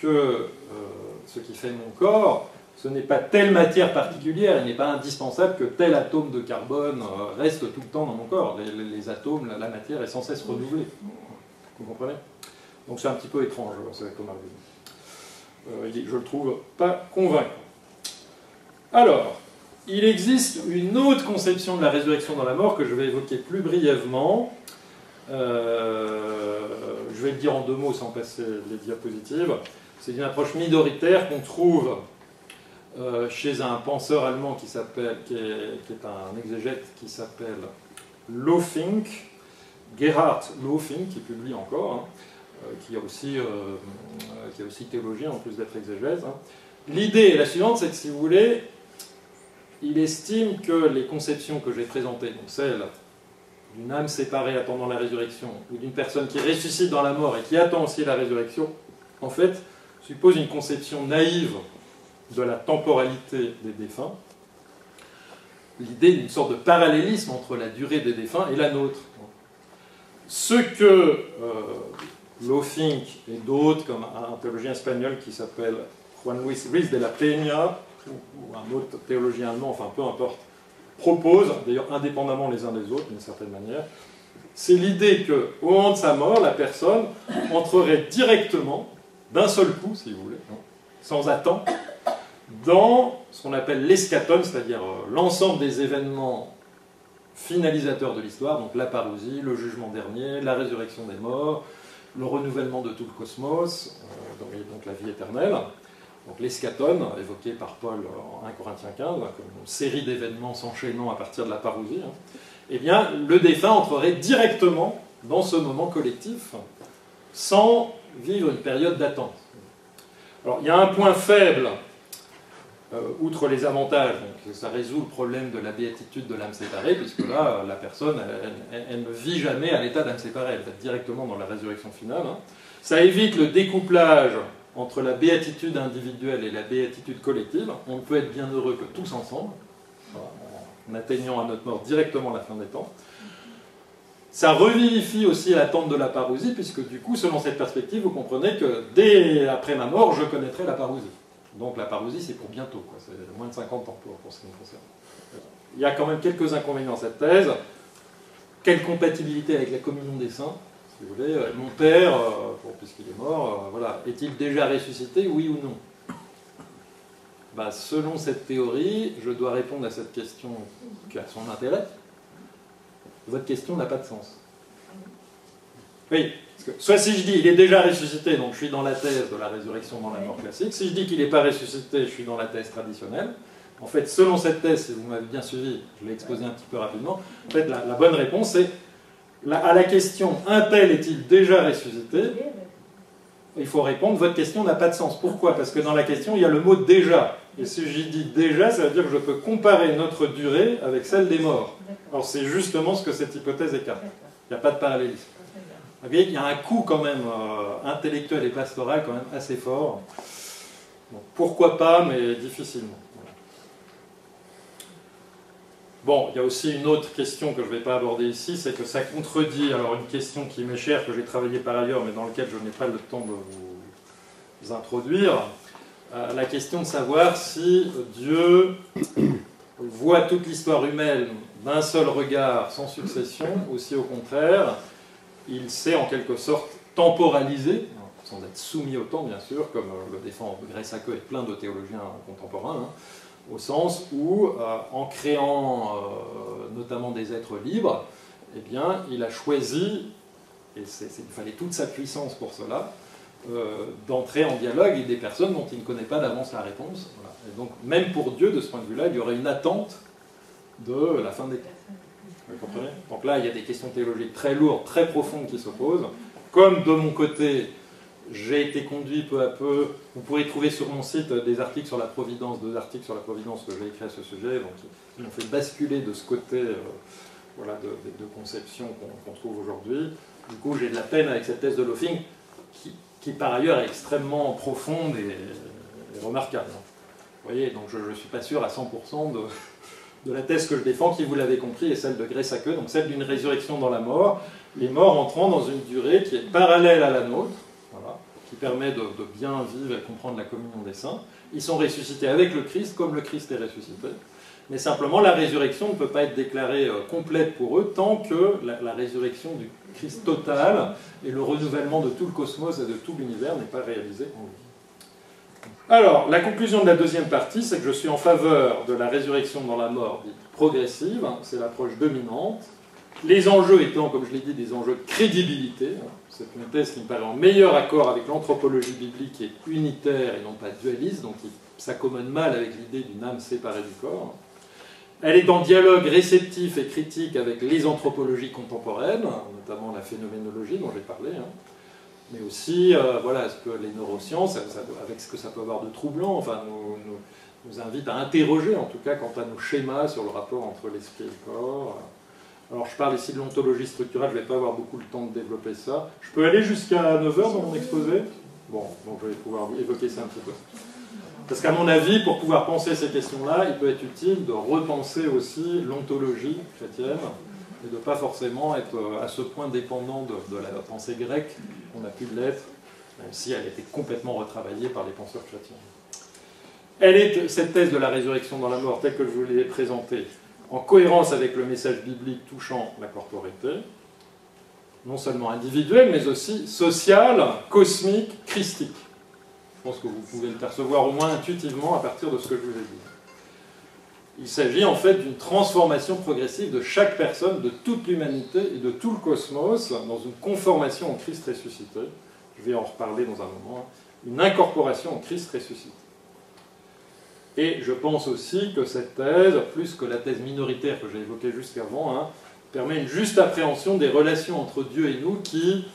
Speaker 1: mon corps, ce n'est pas telle matière particulière, il n'est pas indispensable que tel atome de carbone reste tout le temps dans mon corps. Les atomes, la matière est sans cesse renouvelée. Vous comprenez ? Donc c'est un petit peu étrange, comme argument. Je le trouve pas convaincant. Alors, il existe une autre conception de la résurrection dans la mort que je vais évoquer plus brièvement. Je vais le dire en 2 mots sans passer les diapositives. C'est une approche minoritaire qu'on trouve chez un penseur allemand qui est un exégète qui s'appelle Löffing, Gerhard Löffing, qui publie encore, qui est aussi théologien en plus d'être exégète. L'idée est la suivante, c'est que si vous voulez, il estime que les conceptions que j'ai présentées, donc celle d'une âme séparée attendant la résurrection, ou d'une personne qui ressuscite dans la mort et qui attend aussi la résurrection, en fait, suppose une conception naïve de la temporalité des défunts, l'idée d'une sorte de parallélisme entre la durée des défunts et la nôtre. Ce que Löffing et d'autres, comme un théologien espagnol qui s'appelle Juan Luis Ruiz de la Peña, ou un autre théologien allemand, enfin peu importe, proposent, d'ailleurs indépendamment les uns des autres d'une certaine manière, c'est l'idée qu'au moment de sa mort, la personne entrerait directement, d'un seul coup, si vous voulez, sans attendre, dans ce qu'on appelle l'eschaton, c'est-à-dire l'ensemble des événements finalisateurs de l'histoire, donc la parousie, le jugement dernier, la résurrection des morts, le renouvellement de tout le cosmos, donc la vie éternelle. Donc l'eschaton, évoqué par Paul en 1 Corinthiens 15, comme une série d'événements s'enchaînant à partir de la parousie, eh bien, le défunt entrerait directement dans ce moment collectif, sans vivre une période d'attente. Alors, il y a un point faible, outre les avantages, donc ça résout le problème de la béatitude de l'âme séparée, puisque là, la personne, elle ne vit jamais à l'état d'âme séparée, elle va directement dans la résurrection finale. Ça évite le découplage entre la béatitude individuelle et la béatitude collective. On ne peut être bien heureux que tous ensemble, en atteignant à notre mort directement la fin des temps. Ça revivifie aussi l'attente de la parousie, puisque du coup, selon cette perspective, vous comprenez que dès après ma mort, je connaîtrai la parousie. Donc la parousie, c'est pour bientôt, c'est moins de 50 ans pour ce qui me concerne. Il y a quand même quelques inconvénients à cette thèse. Quelle compatibilité avec la communion des saints, si vous voulez. Mon père, puisqu'il est mort, voilà, est-il déjà ressuscité, oui ou non? Selon cette théorie, je dois répondre à cette question qui a son intérêt. Votre question n'a pas de sens. Oui, parce que soit si je dis il est déjà ressuscité, donc je suis dans la thèse de la résurrection dans la mort classique. Si je dis qu'il n'est pas ressuscité, je suis dans la thèse traditionnelle. En fait, selon cette thèse, si vous m'avez bien suivi, je l'ai exposé un petit peu rapidement, en fait, la bonne réponse c'est à la question « un tel est-il déjà ressuscité ?» il faut répondre « votre question n'a pas de sens ». Pourquoi? Parce que dans la question, il y a le mot « déjà ». Et si j'y dis « déjà », ça veut dire que je peux comparer notre durée avec celle des morts. Alors c'est justement ce que cette hypothèse écarte. Il n'y a pas de parallélisme. Vous voyez, il y a un coût quand même intellectuel et pastoral quand même assez fort. Donc, pourquoi pas, mais difficilement. Bon, il y a aussi une autre question que je ne vais pas aborder ici, c'est que ça contredit, alors une question qui m'est chère, que j'ai travaillé par ailleurs, mais dans laquelle je n'ai pas le temps de vous introduire, la question de savoir si Dieu voit toute l'histoire humaine d'un seul regard, sans succession, ou si au contraire, il sait en quelque sorte temporaliser, sans être soumis au temps bien sûr, comme le défend Greysacker et plein de théologiens contemporains, au sens où, en créant notamment des êtres libres, eh bien, il a choisi, et il fallait toute sa puissance pour cela, d'entrer en dialogue avec des personnes dont il ne connaît pas d'avance la réponse. Voilà. Et donc, même pour Dieu, de ce point de vue-là, il y aurait une attente de la fin des temps. Vous comprenez? Donc là, il y a des questions théologiques très lourdes, très profondes qui s'opposent. Comme de mon côté, j'ai été conduit peu à peu, vous pourrez trouver sur mon site des articles sur la Providence, 2 articles sur la Providence que j'ai écrits à ce sujet, donc, qui m'ont fait basculer de ce côté voilà, de conception qu'on trouve aujourd'hui. Du coup, j'ai de la peine avec cette thèse de Löffing, qui par ailleurs est extrêmement profonde et remarquable. Vous voyez, donc je ne suis pas sûr à 100% de la thèse que je défends, qui, vous l'avez compris, est celle de Greysacker, donc celle d'une résurrection dans la mort, les morts entrant dans une durée qui est parallèle à la nôtre, voilà, qui permet de bien vivre et comprendre la communion des saints. Ils sont ressuscités avec le Christ, comme le Christ est ressuscité, mais simplement la résurrection ne peut pas être déclarée complète pour eux tant que la résurrection du Christ total et le renouvellement de tout le cosmos et de tout l'univers n'est pas réalisé en lui. Alors, la conclusion de la deuxième partie, c'est que je suis en faveur de la résurrection dans la mort dite progressive, c'est l'approche dominante, les enjeux étant, comme je l'ai dit, des enjeux de crédibilité. C'est une thèse qui me paraît en meilleur accord avec l'anthropologie biblique qui est unitaire et non pas dualiste, donc qui s'accommode mal avec l'idée d'une âme séparée du corps. Elle est en dialogue réceptif et critique avec les anthropologies contemporaines, notamment la phénoménologie dont j'ai parlé, mais aussi voilà, ce que les neurosciences, avec ce que ça peut avoir de troublant, enfin, nous invite à interroger, en tout cas, quant à nos schémas sur le rapport entre l'esprit et le corps. Alors, je parle ici de l'ontologie structurelle, je ne vais pas avoir beaucoup le temps de développer ça. Je peux aller jusqu'à 9 heures dans mon exposé? Bon, donc je vais pouvoir évoquer ça un petit peu. Parce qu'à mon avis, pour pouvoir penser ces questions-là, il peut être utile de repenser aussi l'ontologie chrétienne et de ne pas forcément être à ce point dépendant de la pensée grecque qu'on a pu l'être, même si elle était complètement retravaillée par les penseurs chrétiens. Elle est, cette thèse de la résurrection dans la mort, telle que je vous l'ai présentée, en cohérence avec le message biblique touchant la corporité, non seulement individuelle, mais aussi sociale, cosmique, christique. Je pense que vous pouvez le percevoir au moins intuitivement à partir de ce que je vous ai dit. Il s'agit en fait d'une transformation progressive de chaque personne, de toute l'humanité et de tout le cosmos dans une conformation au Christ ressuscité. Je vais en reparler dans un moment. Une incorporation au Christ ressuscité. Et je pense aussi que cette thèse, plus que la thèse minoritaire que j'ai évoquée jusqu'avant, permet une juste appréhension des relations entre Dieu et nous qui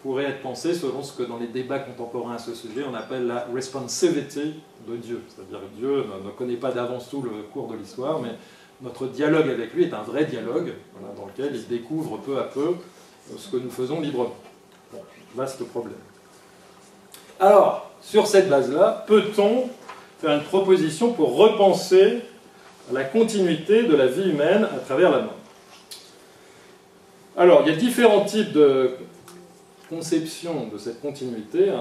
Speaker 1: pourrait être pensée selon ce que dans les débats contemporains à ce sujet on appelle la responsivity de Dieu. C'est-à-dire que Dieu ne connaît pas d'avance tout le cours de l'histoire, mais notre dialogue avec lui est un vrai dialogue, voilà, dans lequel il découvre peu à peu ce que nous faisons librement. Bon, vaste problème. Alors, sur cette base-là, peut-on faire une proposition pour repenser la continuité de la vie humaine à travers la mort? Alors, il y a différents types de conception de cette continuité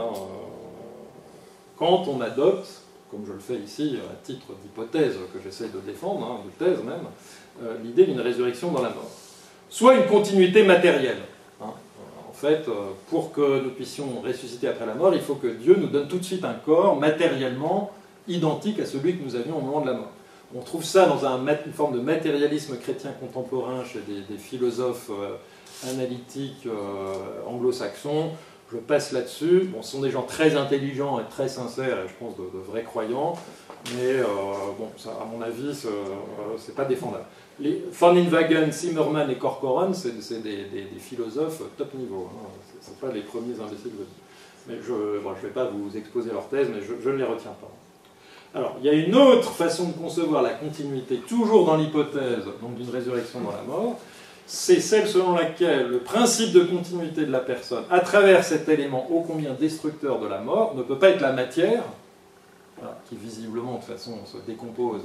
Speaker 1: quand on adopte, comme je le fais ici à titre d'hypothèse que j'essaie de défendre, de thèse même, l'idée d'une résurrection dans la mort. Soit une continuité matérielle. En fait, pour que nous puissions ressusciter après la mort, il faut que Dieu nous donne tout de suite un corps matériellement identique à celui que nous avions au moment de la mort. On trouve ça dans une forme de matérialisme chrétien contemporain chez des philosophes analytiques anglo-saxons. Je passe là-dessus. Bon, ce sont des gens très intelligents et très sincères, et je pense de vrais croyants, mais bon, ça, à mon avis, c'est pas défendable. Les Van Inwagen, Zimmermann et Corcoran, c'est des philosophes top niveau. Ce ne sont pas les premiers imbéciles. Mais je ne vais pas vous exposer leur thèse, mais je ne les retiens pas. Alors, il y a une autre façon de concevoir la continuité, toujours dans l'hypothèse d'une résurrection dans la mort, c'est celle selon laquelle le principe de continuité de la personne, à travers cet élément ô combien destructeur de la mort, ne peut pas être la matière, qui visiblement de toute façon se décompose,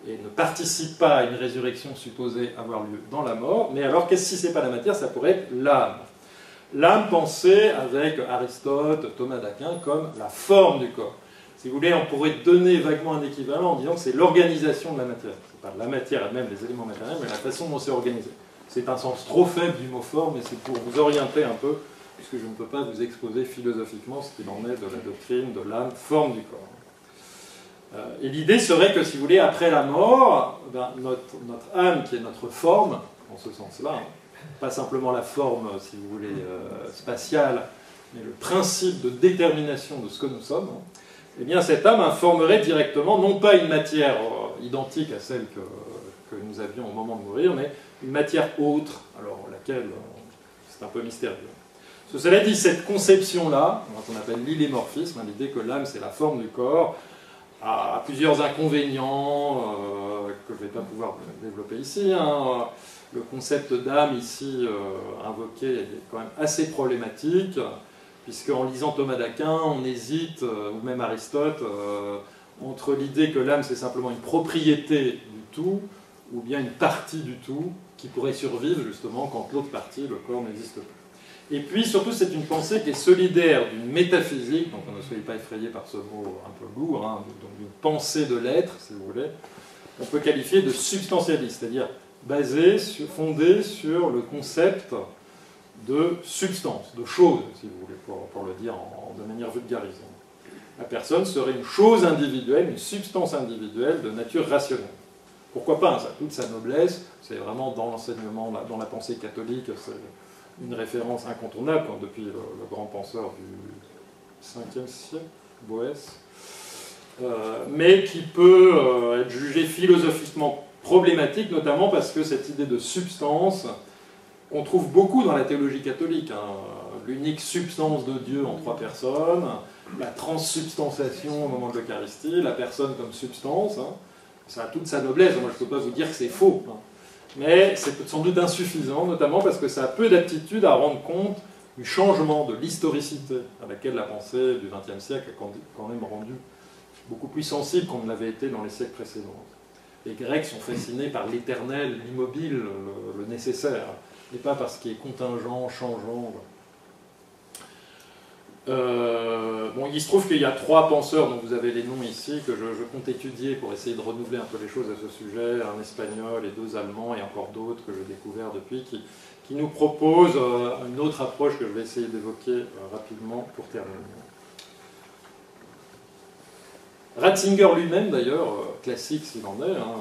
Speaker 1: et ne participe pas à une résurrection supposée avoir lieu dans la mort, mais alors, qu'est-ce si ce n'est pas la matière? Ça pourrait être l'âme. L'âme pensée avec Aristote, Thomas d'Aquin, comme la forme du corps. Si vous voulez, on pourrait donner vaguement un équivalent en disant que c'est l'organisation de la matière. Ce n'est pas la matière elle-même, les éléments matériels, mais la façon dont c'est organisé. C'est un sens trop faible du mot forme, mais c'est pour vous orienter un peu, puisque je ne peux pas vous exposer philosophiquement ce qu'il en est de la doctrine de l'âme, forme du corps. Et l'idée serait que, si vous voulez, après la mort, notre âme, qui est notre forme, en ce sens-là, pas simplement la forme, si vous voulez, spatiale, mais le principe de détermination de ce que nous sommes, eh bien cette âme informerait directement, non pas une matière identique à celle que nous avions au moment de mourir, mais une matière autre, alors laquelle c'est un peu mystérieux. Cela dit, cette conception-là, qu'on appelle l'illémorphisme, l'idée que l'âme c'est la forme du corps, a plusieurs inconvénients que je ne vais pas pouvoir développer ici. Le concept d'âme ici invoqué est quand même assez problématique, puisque en lisant Thomas d'Aquin, on hésite, ou même Aristote, entre l'idée que l'âme c'est simplement une propriété du tout, ou bien une partie du tout, qui pourrait survivre justement quand l'autre partie, le corps, n'existe plus. Et puis, surtout, c'est une pensée qui est solidaire d'une métaphysique, donc ne soyez pas effrayés par ce mot un peu lourd, hein, donc d'une pensée de l'être, si vous voulez, on peut qualifier de substantialiste, c'est-à-dire fondée sur le concept de substance, de chose, si vous voulez, pour le dire de manière vulgarisante. La personne serait une chose individuelle, une substance individuelle de nature rationnelle. Pourquoi pas, hein, ça a toute sa noblesse, c'est vraiment dans l'enseignement, dans la pensée catholique, c'est une référence incontournable, quand depuis le grand penseur du 5e siècle, Boès, mais qui peut être jugé philosophiquement problématique, notamment parce que cette idée de substance, qu'on trouve beaucoup dans la théologie catholique, hein, l'unique substance de Dieu en 3 personnes, la transsubstantiation au moment de l'Eucharistie, la personne comme substance, hein, ça a toute sa noblesse, moi je ne peux pas vous dire que c'est faux, hein. Mais c'est sans doute insuffisant, notamment parce que ça a peu d'aptitude à rendre compte du changement de l'historicité à laquelle la pensée du XXe siècle a quand même rendu beaucoup plus sensible qu'on ne l'avait été dans les siècles précédents. Les Grecs sont fascinés par l'éternel, l'immobile, le nécessaire, et pas par ce qui est contingent, changeant. Bon, il se trouve qu'il y a 3 penseurs dont vous avez les noms ici que je compte étudier pour essayer de renouveler un peu les choses à ce sujet, un espagnol et 2 allemands et encore d'autres que j'ai découverts depuis qui nous proposent une autre approche que je vais essayer d'évoquer rapidement pour terminer. Ratzinger lui-même d'ailleurs, classique s'il en est, hein,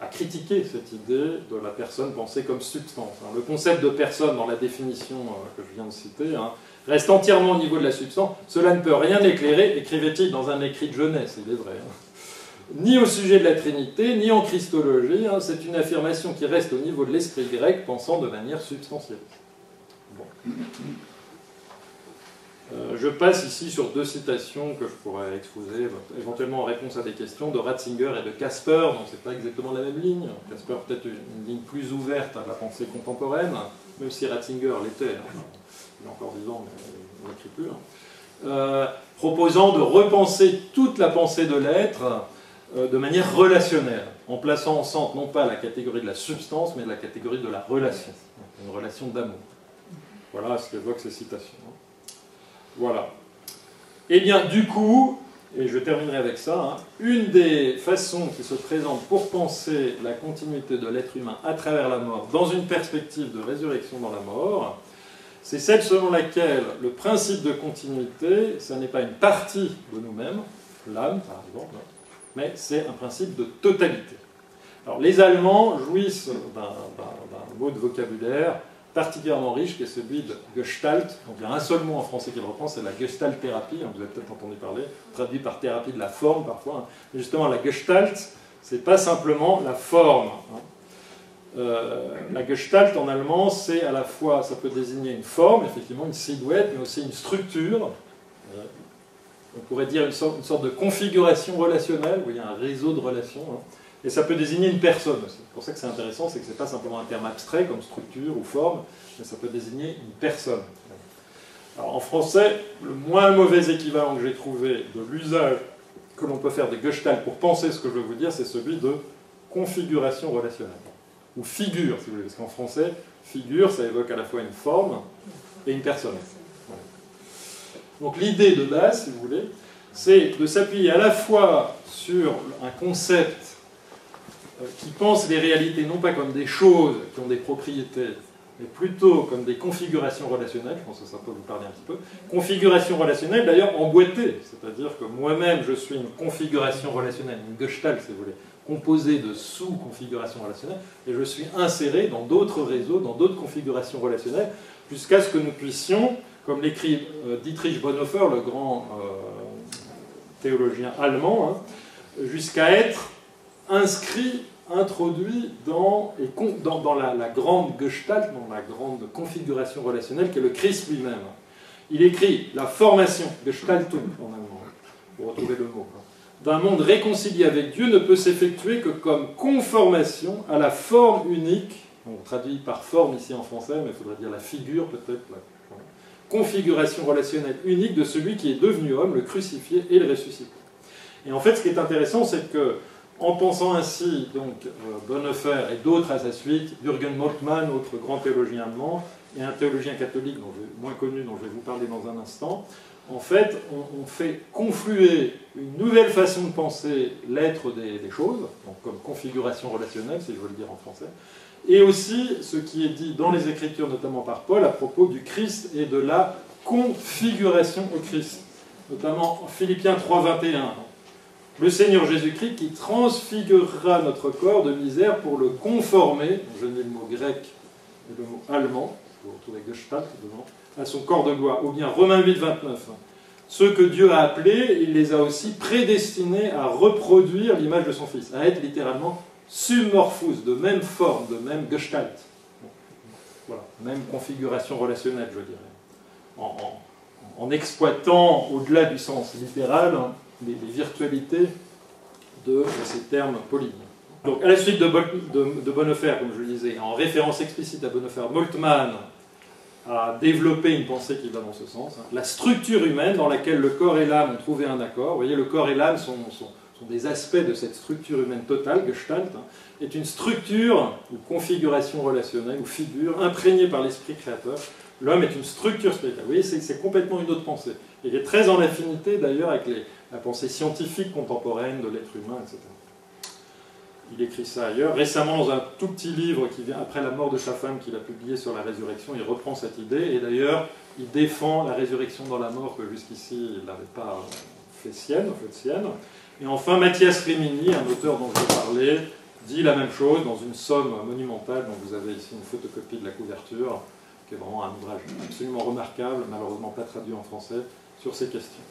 Speaker 1: a critiqué cette idée de la personne pensée comme substance. Hein. Le concept de personne dans la définition que je viens de citer, hein, reste entièrement au niveau de la substance. Cela ne peut rien éclairer, écrivait-il dans un écrit de jeunesse, il est vrai. Hein. Ni au sujet de la Trinité, ni en Christologie. Hein, c'est une affirmation qui reste au niveau de l'esprit grec, pensant de manière substantielle. Bon. Je passe ici sur 2 citations que je pourrais exposer, éventuellement en réponse à des questions, de Ratzinger et de Casper, donc c'est pas exactement la même ligne. Casper peut-être une ligne plus ouverte à la pensée contemporaine, même si Ratzinger l'était. Hein. Il est encore vivant, mais il n'écrit plus. Hein. Proposant de repenser toute la pensée de l'être de manière relationnelle, en plaçant en centre non pas la catégorie de la substance, mais la catégorie de la relation, une relation d'amour. Voilà ce qu'évoquent ces citations. Voilà. Et bien, du coup, et je terminerai avec ça, hein, une des façons qui se présente pour penser la continuité de l'être humain à travers la mort, dans une perspective de résurrection dans la mort, c'est celle selon laquelle le principe de continuité, ce n'est pas une partie de nous-mêmes, l'âme par exemple, mais c'est un principe de totalité. Alors, les Allemands jouissent d'un mot de vocabulaire particulièrement riche, qui est celui de Gestalt. Donc il y a un seul mot en français qui le reprend, c'est la Gestalt-thérapie, hein, vous avez peut-être entendu parler, traduit par thérapie de la forme parfois. Hein. Mais justement, la Gestalt, c'est pas simplement la forme. Hein. La Gestalt en allemand, c'est à la fois, ça peut désigner une forme, effectivement, une silhouette, mais aussi une structure. On pourrait dire une sorte de configuration relationnelle, où il y a un réseau de relations. Hein. Et ça peut désigner une personne aussi. C'est pour ça que c'est intéressant, c'est que ce n'est pas simplement un terme abstrait comme structure ou forme, mais ça peut désigner une personne. Alors en français, le moins mauvais équivalent que j'ai trouvé de l'usage que l'on peut faire des Gestalt pour penser ce que je veux vous dire, c'est celui de configuration relationnelle. Ou figure, si vous voulez, parce qu'en français, figure, ça évoque à la fois une forme et une personne. Voilà. Donc l'idée de base, si vous voulez, c'est de s'appuyer à la fois sur un concept qui pense les réalités non pas comme des choses qui ont des propriétés, mais plutôt comme des configurations relationnelles. Je pense que ça peut vous parler un petit peu. Configuration relationnelle, d'ailleurs, emboîtée. C'est-à-dire que moi-même, je suis une configuration relationnelle, une gestalt, si vous voulez, composée de sous-configurations relationnelles, et je suis inséré dans d'autres réseaux, dans d'autres configurations relationnelles, jusqu'à ce que nous puissions, comme l'écrit Dietrich Bonhoeffer, le grand théologien allemand, hein, jusqu'à être inscrit, introduit dans la grande gestalt, dans la grande configuration relationnelle qu'est le Christ lui-même. Il écrit la formation, Gestaltung en allemand, pour retrouver le mot, d'un monde réconcilié avec Dieu ne peut s'effectuer que comme conformation à la forme unique, on traduit par forme ici en français, mais il faudrait dire la figure peut-être, la configuration relationnelle unique de celui qui est devenu homme, le crucifié et le ressuscité. Et en fait, ce qui est intéressant, c'est que en pensant ainsi, donc, Bonhoeffer et d'autres à sa suite, Jürgen Moltmann, autre grand théologien allemand, et un théologien catholique moins connu dont je vais vous parler dans un instant, en fait, on fait confluer une nouvelle façon de penser l'être des choses, donc comme configuration relationnelle, si je veux le dire en français, et aussi ce qui est dit dans les Écritures, notamment par Paul, à propos du Christ et de la configuration au Christ, notamment en Philippiens 3,21. Le Seigneur Jésus-Christ qui transfigurera notre corps de misère pour le conformer, je mets le mot grec et le mot allemand, vous retrouvez Gestalt devant, à son corps de gloire. Ou bien Romains 8,29. Ceux que Dieu a appelés, il les a aussi prédestinés à reproduire l'image de son Fils, à être littéralement submorphous, de même forme, de même Gestalt. Voilà, même configuration relationnelle, je dirais. En exploitant, au-delà du sens littéral, les virtualités de ces termes polynes. Donc, à la suite de Bonhoeffer, comme je le disais, en référence explicite à Bonhoeffer, Moltmann a développé une pensée qui va dans ce sens. La structure humaine dans laquelle le corps et l'âme ont trouvé un accord. Vous voyez, le corps et l'âme sont des aspects de cette structure humaine totale, Gestalt, est une structure ou configuration relationnelle ou figure imprégnée par l'esprit créateur. L'homme est une structure spirituelle. Vous voyez, c'est complètement une autre pensée. Il est très en affinité d'ailleurs avec la pensée scientifique contemporaine de l'être humain, etc. Il écrit ça ailleurs. Récemment, dans un tout petit livre qui vient après la mort de sa femme qu'il a publié sur la résurrection, il reprend cette idée. Et d'ailleurs, il défend la résurrection dans la mort que jusqu'ici il n'avait pas fait sienne. Et enfin, Mathias Rimini, un auteur dont je vais parler, dit la même chose dans une somme monumentale. Donc vous avez ici une photocopie de la couverture, qui est vraiment un ouvrage absolument remarquable, malheureusement pas traduit en français, sur ces questions.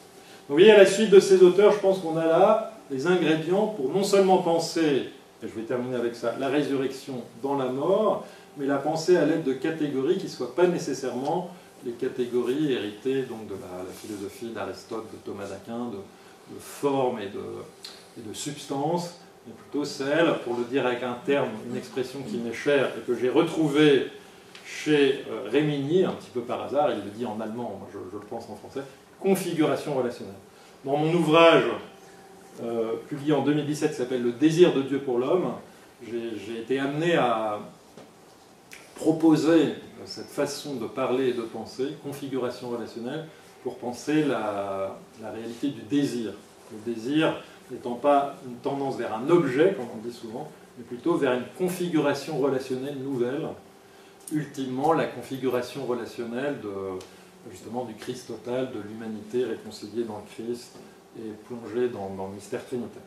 Speaker 1: Donc vous voyez, à la suite de ces auteurs, je pense qu'on a là les ingrédients pour non seulement penser, et je vais terminer avec ça, la résurrection dans la mort, mais la penser à l'aide de catégories qui ne soient pas nécessairement les catégories héritées donc, de la philosophie d'Aristote, de Thomas d'Aquin, de forme et de substance, mais plutôt celle, pour le dire avec un terme, une expression qui m'est chère et que j'ai retrouvée chez Rimini, un petit peu par hasard, il le dit en allemand, moi je le pense en français, configuration relationnelle. Dans mon ouvrage publié en 2017 qui s'appelle « Le désir de Dieu pour l'homme », j'ai été amené à proposer cette façon de parler et de penser, configuration relationnelle, pour penser la réalité du désir. Le désir n'étant pas une tendance vers un objet, comme on dit souvent, mais plutôt vers une configuration relationnelle nouvelle, ultimement la configuration relationnelle justement du Christ total, de l'humanité réconciliée dans le Christ et plongée dans le mystère trinitaire.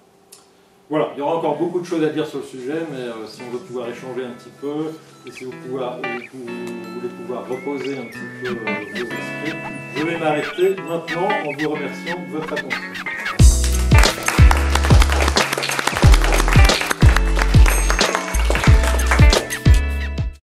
Speaker 1: Voilà, il y aura encore beaucoup de choses à dire sur le sujet, mais si on veut pouvoir échanger un petit peu, et si vous voulez pouvoir reposer un petit peu vos esprits, je vais m'arrêter maintenant en vous remerciant de votre attention.